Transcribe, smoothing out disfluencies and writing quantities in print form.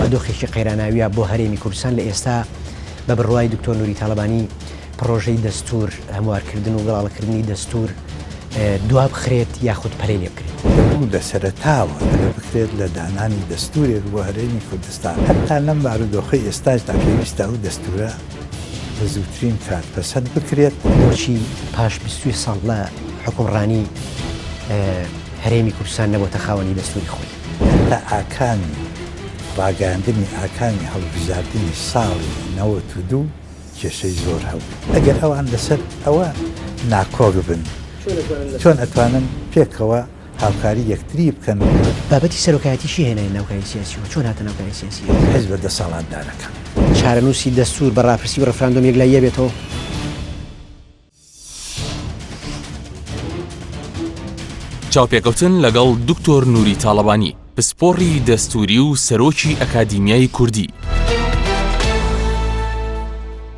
بارودۆخێکی قەیراناویە بۆ هەرێمی کوردستان لە ئێستا بە بڕوای دکتۆر نوری تاڵەبانی پرۆژەی دەستور هەموارکردن و گەڵاڵەکردنی دەستور دوا بخرێت یاخود پەلەی لێ بکرێت لە سەرەتاوە بکرێت لە دانانی دەستورێک بۆ هەرێمی کوردستان هەتا لەم بارودۆخەی ئێستاشدا پێویستە و دەستورە بە زووترین کات پەسەند بکرێت. بۆچی پاش 20 ساڵ لە حکومڕانی هەرێمی کوردستان نەبووتە خاوەنی دەستوری خۆی لە ئاکانی ڕاگەاندنی ئاکانی هەڵبژاردننی ساڵی 92 کێشەی زۆر هەبوو. ئەگەر ئەوان لەسەر ئەوە ناکۆڕ بن چۆن ئەتوانن پێکەوە هاوکاری یەکتری بکەن. بابەتی سەرۆکایەتیشی هێنای ناوکاری سیاسیەوە چۆن هاتە ناوکاری سیاسی حیزب دەسەڵاتدارەکان چارەنووسی دەستور بە ڕاپرسی و ڕەفراندۆم یەکلاییە بێتەوە. چاوپێکەوتن لەگەڵ دکتۆر نوری تاڵەبانی پسپۆڕی دەستوری و سەرۆکی ئەکادیمیای کوردی